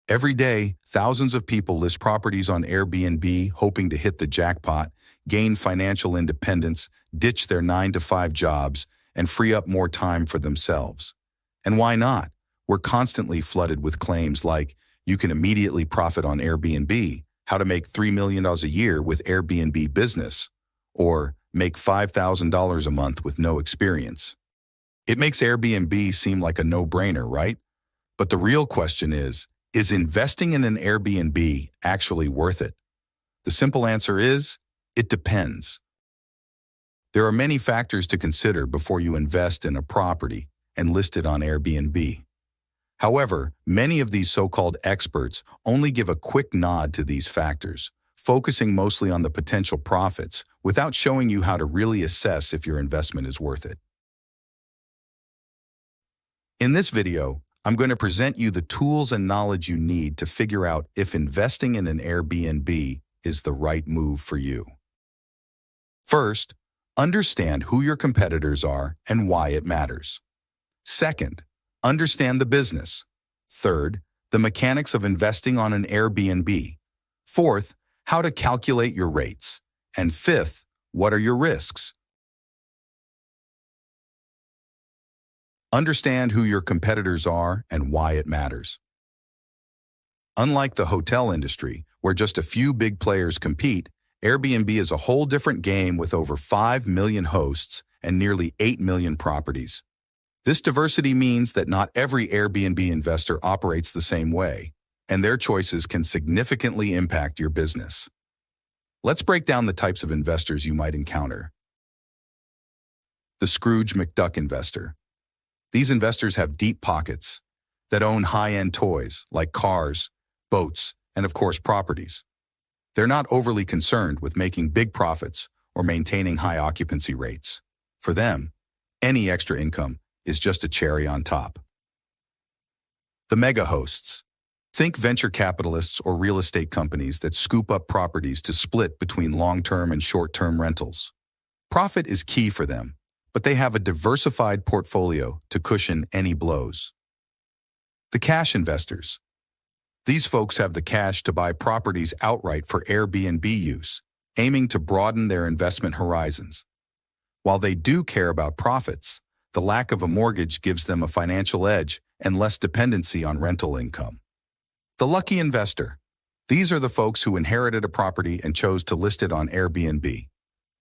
Every day, thousands of people list properties on Airbnb hoping to hit the jackpot, gain financial independence, ditch their 9-to-5 jobs, and free up more time for themselves. And why not? We're constantly flooded with claims like, you can immediately profit on Airbnb, how to make $3 million a year with Airbnb business, or make $5,000 a month with no experience. It makes Airbnb seem like a no-brainer, right? But the real question is investing in an Airbnb actually worth it? The simple answer is, it depends. There are many factors to consider before you invest in a property and list it on Airbnb. However, many of these so-called experts only give a quick nod to these factors, focusing mostly on the potential profits without showing you how to really assess if your investment is worth it. In this video, I'm going to present you the tools and knowledge you need to figure out if investing in an Airbnb is the right move for you. First, understand who your competitors are and why it matters. Second, understand the business. Third, the mechanics of investing on an Airbnb. Fourth, how to calculate your rates. And fifth, what are your risks? Understand who your competitors are and why it matters. Unlike the hotel industry, where just a few big players compete, Airbnb is a whole different game with over 5 million hosts and nearly 8 million properties. This diversity means that not every Airbnb investor operates the same way, and their choices can significantly impact your business. Let's break down the types of investors you might encounter. The Scrooge McDuck investor. These investors have deep pockets that own high-end toys like cars, boats, and of course properties. They're not overly concerned with making big profits or maintaining high occupancy rates. For them, any extra income is just a cherry on top. The mega hosts. Think venture capitalists or real estate companies that scoop up properties to split between long-term and short-term rentals. Profit is key for them, but they have a diversified portfolio to cushion any blows. The cash investors. These folks have the cash to buy properties outright for Airbnb use, aiming to broaden their investment horizons. While they do care about profits, the lack of a mortgage gives them a financial edge and less dependency on rental income. The lucky investor. These are the folks who inherited a property and chose to list it on Airbnb.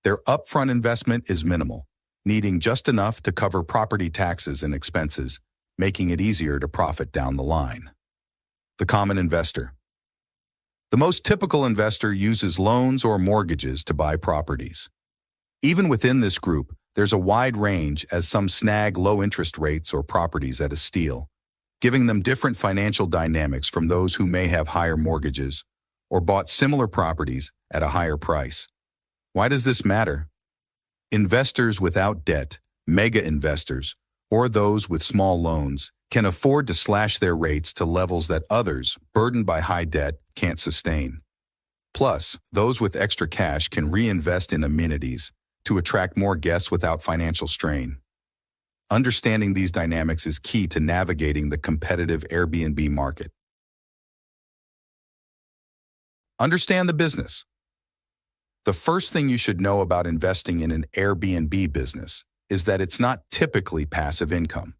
Their upfront investment is minimal, needing just enough to cover property taxes and expenses, making it easier to profit down the line. The common investor. The most typical investor uses loans or mortgages to buy properties. Even within this group, there's a wide range as some snag low interest rates or properties at a steal, giving them different financial dynamics from those who may have higher mortgages or bought similar properties at a higher price. Why does this matter? Investors without debt, mega investors, or those with small loans can afford to slash their rates to levels that others, burdened by high debt, can't sustain. Plus, those with extra cash can reinvest in amenities to attract more guests without financial strain. Understanding these dynamics is key to navigating the competitive Airbnb market. Understand the business. The first thing you should know about investing in an Airbnb business is that it's not typically passive income.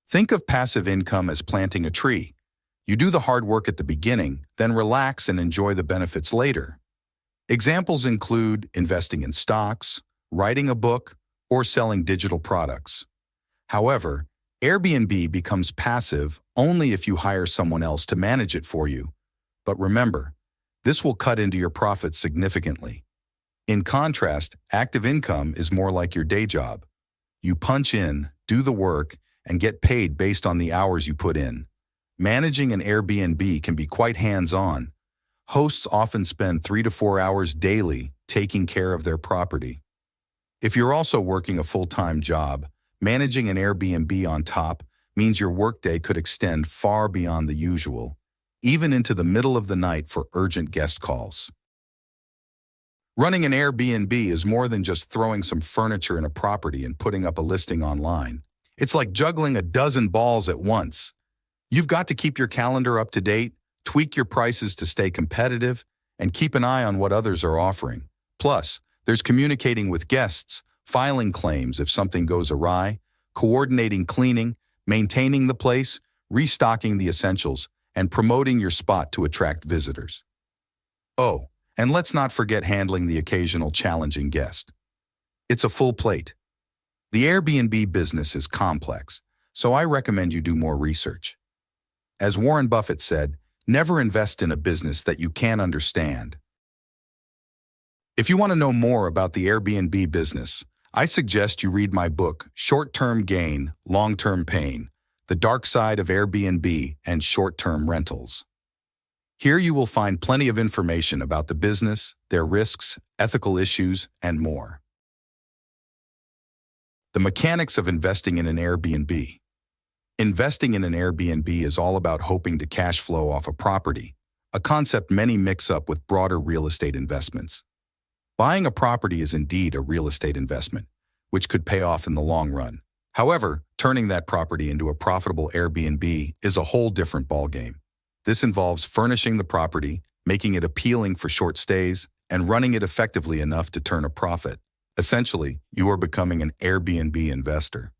Think of passive income as planting a tree. You do the hard work at the beginning, then relax and enjoy the benefits later. Examples include investing in stocks, writing a book, or selling digital products. However, Airbnb becomes passive only if you hire someone else to manage it for you. But remember, this will cut into your profits significantly. In contrast, active income is more like your day job. You punch in, do the work, and get paid based on the hours you put in. Managing an Airbnb can be quite hands-on. Hosts often spend 3 to 4 hours daily taking care of their property. If you're also working a full-time job, managing an Airbnb on top means your workday could extend far beyond the usual, even into the middle of the night for urgent guest calls. Running an Airbnb is more than just throwing some furniture in a property and putting up a listing online. It's like juggling a dozen balls at once. You've got to keep your calendar up to date, tweak your prices to stay competitive, and keep an eye on what others are offering. Plus, there's communicating with guests, filing claims if something goes awry, coordinating cleaning, maintaining the place, restocking the essentials, and promoting your spot to attract visitors. Oh, and let's not forget handling the occasional challenging guest. It's a full plate. The Airbnb business is complex, so I recommend you do more research. As Warren Buffett said, never invest in a business that you can't understand. If you want to know more about the Airbnb business, I suggest you read my book, Short-Term Gain, Long-Term Pain: The Dark Side of Airbnb and Short-Term Rentals. Here you will find plenty of information about the business, their risks, ethical issues, and more. The mechanics of investing in an Airbnb. Investing in an Airbnb is all about hoping to cash flow off a property, a concept many mix up with broader real estate investments. Buying a property is indeed a real estate investment, which could pay off in the long run. However, turning that property into a profitable Airbnb is a whole different ballgame. This involves furnishing the property, making it appealing for short stays, and running it effectively enough to turn a profit. Essentially, you are becoming an Airbnb investor.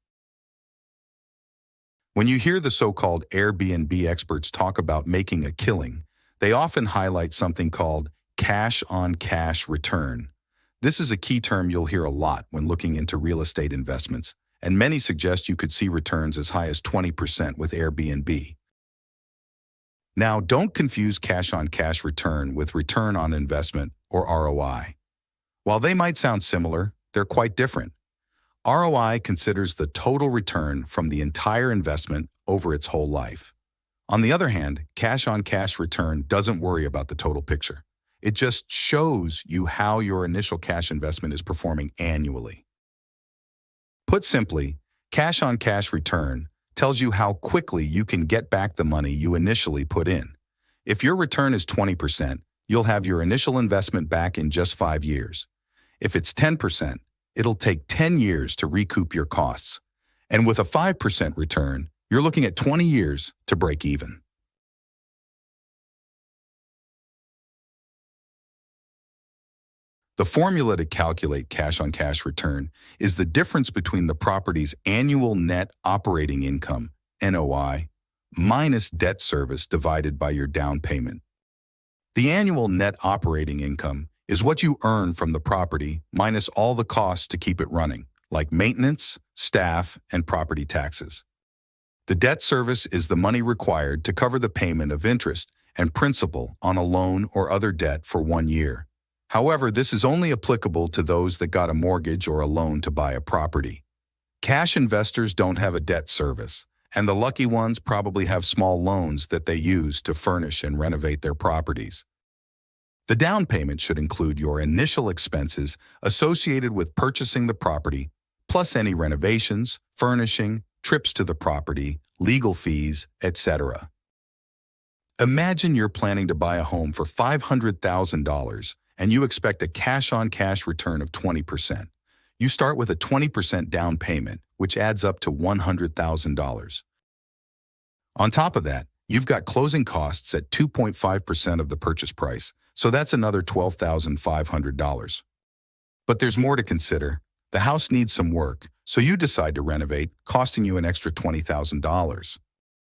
When you hear the so-called Airbnb experts talk about making a killing, they often highlight something called cash-on-cash return. This is a key term you'll hear a lot when looking into real estate investments, and many suggest you could see returns as high as 20% with Airbnb. Now, don't confuse cash-on-cash return with return on investment, or ROI. While they might sound similar, they're quite different. ROI considers the total return from the entire investment over its whole life. On the other hand, cash-on-cash return doesn't worry about the total picture. It just shows you how your initial cash investment is performing annually. Put simply, cash-on-cash return tells you how quickly you can get back the money you initially put in. If your return is 20%, you'll have your initial investment back in just 5 years. If it's 10%, it'll take 10 years to recoup your costs. And with a 5% return, you're looking at 20 years to break even. The formula to calculate cash-on-cash return is the difference between the property's annual net operating income, NOI, minus debt service divided by your down payment. The annual net operating income is what you earn from the property minus all the costs to keep it running, like maintenance, staff, and property taxes. The debt service is the money required to cover the payment of interest and principal on a loan or other debt for 1 year. However, this is only applicable to those that got a mortgage or a loan to buy a property. Cash investors don't have a debt service, and the lucky ones probably have small loans that they use to furnish and renovate their properties. The down payment should include your initial expenses associated with purchasing the property, plus any renovations, furnishing, trips to the property, legal fees, etc. Imagine you're planning to buy a home for $500,000 and you expect a cash-on-cash return of 20%. You start with a 20% down payment, which adds up to $100,000. On top of that, you've got closing costs at 2.5% of the purchase price, so that's another $12,500. But there's more to consider. The house needs some work, so you decide to renovate, costing you an extra $20,000.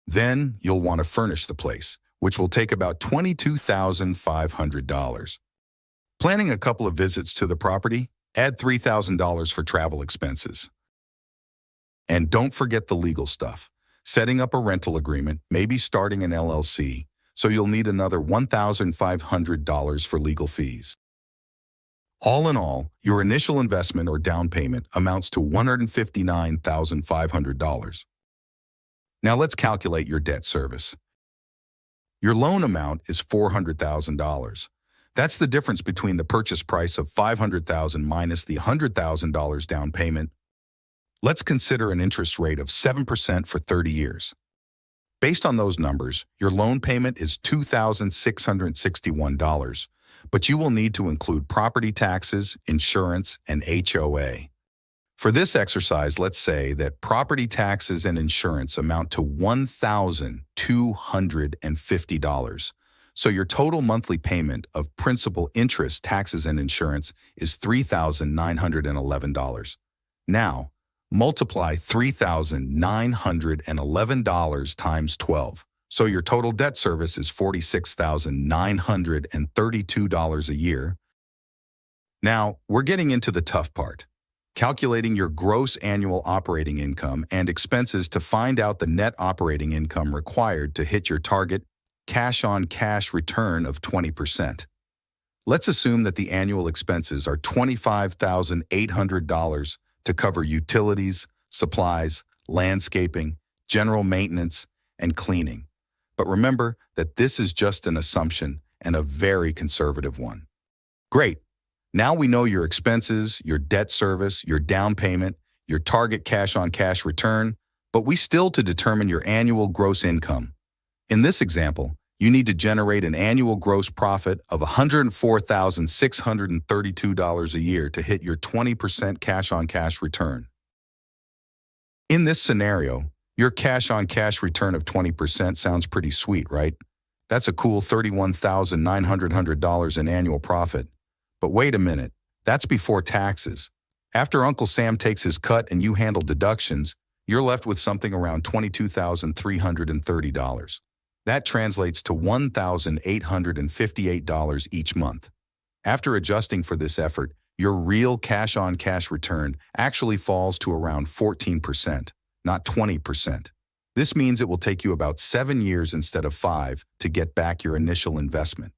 Then you'll want to furnish the place, which will take about $22,500. Planning a couple of visits to the property? Add $3,000 for travel expenses. And don't forget the legal stuff. Setting up a rental agreement, maybe starting an LLC, so you'll need another $1,500 for legal fees. All in all, your initial investment or down payment amounts to $159,500. Now let's calculate your debt service. Your loan amount is $400,000. That's the difference between the purchase price of $500,000 minus the $100,000 down payment. Let's consider an interest rate of 7% for 30 years. Based on those numbers, your loan payment is $2,661, but you will need to include property taxes, insurance, and HOA. For this exercise, let's say that property taxes and insurance amount to $1,250. So your total monthly payment of principal, interest, taxes, and insurance is $3,911. Now, multiply $3,911 times 12. So your total debt service is $46,932 a year. Now, we're getting into the tough part. Calculating your gross annual operating income and expenses to find out the net operating income required to hit your target cash-on-cash return of 20%. Let's assume that the annual expenses are $25,800 to cover utilities, supplies, landscaping, general maintenance, and cleaning. But remember that this is just an assumption and a very conservative one. Great. Now we know your expenses, your debt service, your down payment, your target cash-on-cash return, but we still to determine your annual gross income. In this example, you need to generate an annual gross profit of $104,632 a year to hit your 20% cash-on-cash return. In this scenario, your cash-on-cash return of 20% sounds pretty sweet, right? That's a cool $31,900 in annual profit. But wait a minute, that's before taxes. After Uncle Sam takes his cut and you handle deductions, you're left with something around $22,330. That translates to $1,858 each month. After adjusting for this effort, your real cash-on-cash return actually falls to around 14%, not 20%. This means it will take you about 7 years instead of 5 to get back your initial investment.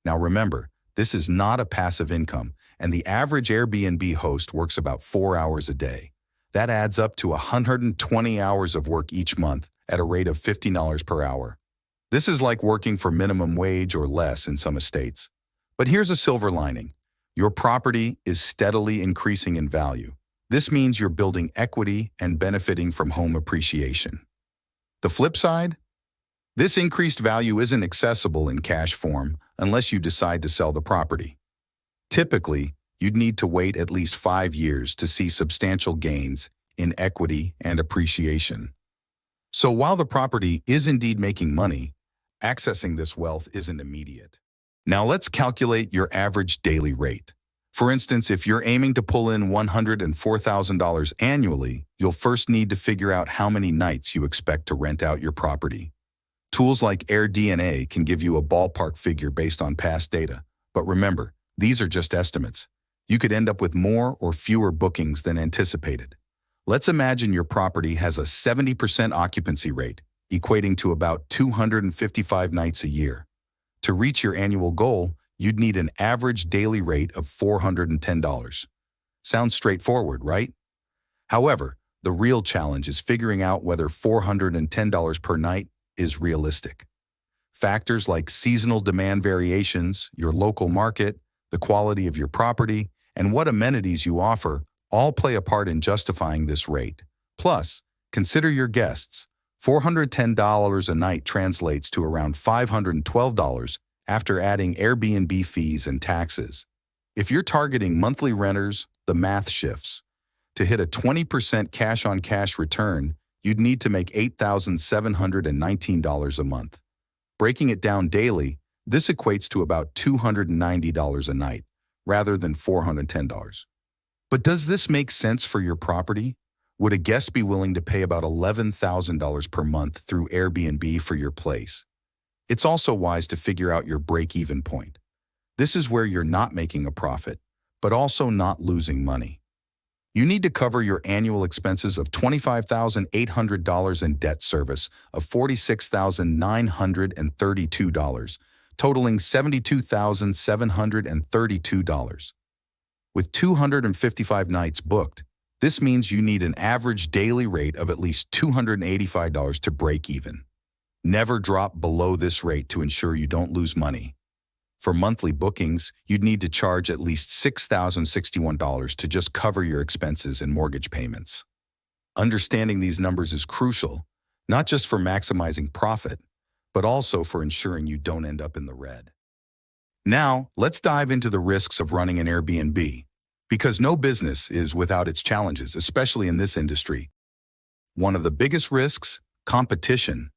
Now remember, this is not a passive income, and the average Airbnb host works about 4 hours a day. That adds up to 120 hours of work each month at a rate of $50 per hour. This is like working for minimum wage or less in some estates. But here's a silver lining. Your property is steadily increasing in value. This means you're building equity and benefiting from home appreciation. The flip side? This increased value isn't accessible in cash form unless you decide to sell the property. Typically, you'd need to wait at least 5 years to see substantial gains in equity and appreciation. So while the property is indeed making money, accessing this wealth isn't immediate. Now let's calculate your average daily rate. For instance, if you're aiming to pull in $104,000 annually, you'll first need to figure out how many nights you expect to rent out your property. Tools like AirDNA can give you a ballpark figure based on past data. But remember, these are just estimates. You could end up with more or fewer bookings than anticipated. Let's imagine your property has a 70% occupancy rate, equating to about 255 nights a year. To reach your annual goal, you'd need an average daily rate of $410. Sounds straightforward, right? However, the real challenge is figuring out whether $410 per night is realistic. Factors like seasonal demand variations, your local market, the quality of your property, and what amenities you offer all play a part in justifying this rate. Plus, consider your guests. $410 a night translates to around $512 after adding Airbnb fees and taxes. If you're targeting monthly renters, the math shifts. To hit a 20% cash-on-cash return, you'd need to make $8,719 a month. Breaking it down daily, this equates to about $290 a night, rather than $410. But does this make sense for your property? Would a guest be willing to pay about $11,000 per month through Airbnb for your place? It's also wise to figure out your break-even point. This is where you're not making a profit, but also not losing money. You need to cover your annual expenses of $25,800 and debt service of $46,932, totaling $72,732. With 255 nights booked, this means you need an average daily rate of at least $285 to break even. Never drop below this rate to ensure you don't lose money. For monthly bookings, you'd need to charge at least $6,061 to just cover your expenses and mortgage payments. Understanding these numbers is crucial, not just for maximizing profit, but also for ensuring you don't end up in the red. Now, let's dive into the risks of running an Airbnb, because no business is without its challenges, especially in this industry. One of the biggest risks, competition.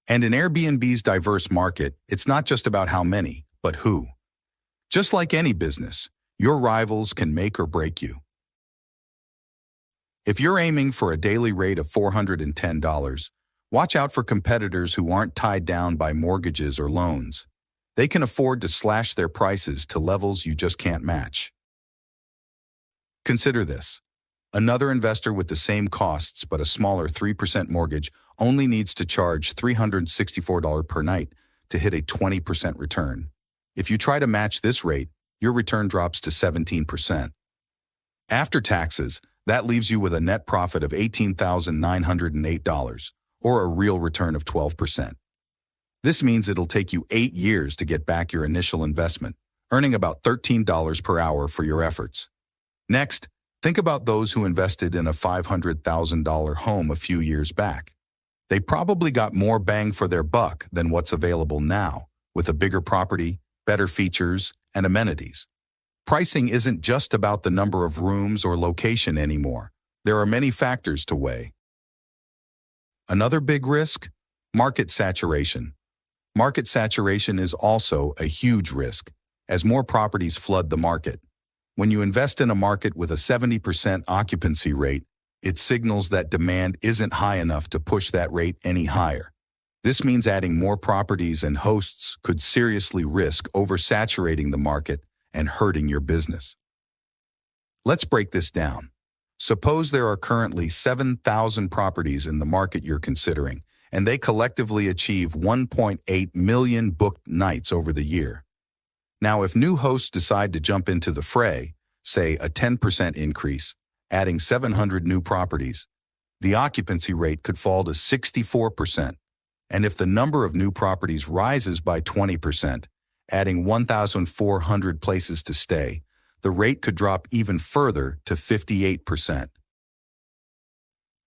And in Airbnb's diverse market, it's not just about how many, but who. Just like any business, your rivals can make or break you. If you're aiming for a daily rate of $410, watch out for competitors who aren't tied down by mortgages or loans. They can afford to slash their prices to levels you just can't match. Consider this. Another investor with the same costs but a smaller 3% mortgage only needs to charge $364 per night to hit a 20% return. If you try to match this rate, your return drops to 17%. After taxes, that leaves you with a net profit of $18,908, or a real return of 12%. This means it'll take you 8 years to get back your initial investment, earning about $13 per hour for your efforts. Next, think about those who invested in a $500,000 home a few years back. They probably got more bang for their buck than what's available now, with a bigger property, better features, and amenities. Pricing isn't just about the number of rooms or location anymore. There are many factors to weigh. Another big risk? Market saturation. Market saturation is also a huge risk, as more properties flood the market. When you invest in a market with a 70% occupancy rate, it signals that demand isn't high enough to push that rate any higher. This means adding more properties and hosts could seriously risk oversaturating the market and hurting your business. Let's break this down. Suppose there are currently 7,000 properties in the market you're considering, and they collectively achieve 1.8 million booked nights over the year. Now, if new hosts decide to jump into the fray, say a 10% increase, adding 700 new properties, the occupancy rate could fall to 64%. And if the number of new properties rises by 20%, adding 1,400 places to stay, the rate could drop even further to 58%.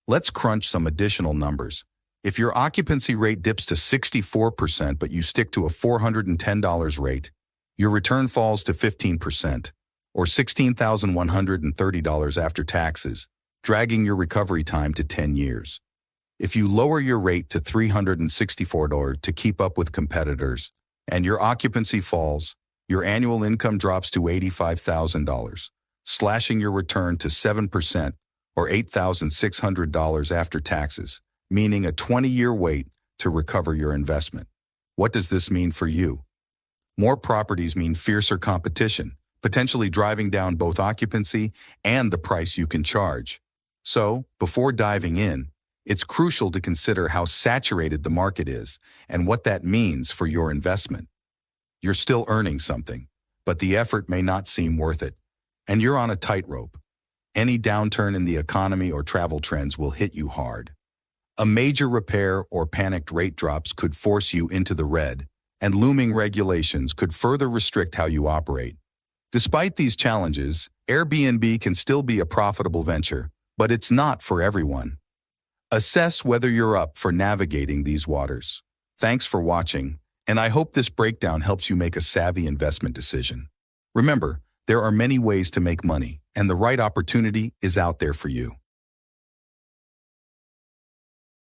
Let's crunch some additional numbers. If your occupancy rate dips to 64% but you stick to a $410 rate, your return falls to 15%, or $16,130 after taxes, dragging your recovery time to 10 years. If you lower your rate to $364 to keep up with competitors, and your occupancy falls, your annual income drops to $85,000, slashing your return to 7%, or $8,600 after taxes, meaning a 20-year wait to recover your investment. What does this mean for you? More properties mean fiercer competition, potentially driving down both occupancy and the price you can charge. So, before diving in, it's crucial to consider how saturated the market is and what that means for your investment. You're still earning something, but the effort may not seem worth it, and you're on a tightrope. Any downturn in the economy or travel trends will hit you hard. A major repair or panicked rate drops could force you into the red, and looming regulations could further restrict how you operate. Despite these challenges, Airbnb can still be a profitable venture, but it's not for everyone. Assess whether you're up for navigating these waters. Thanks for watching, and I hope this breakdown helps you make a savvy investment decision. Remember, there are many ways to make money, and the right opportunity is out there for you.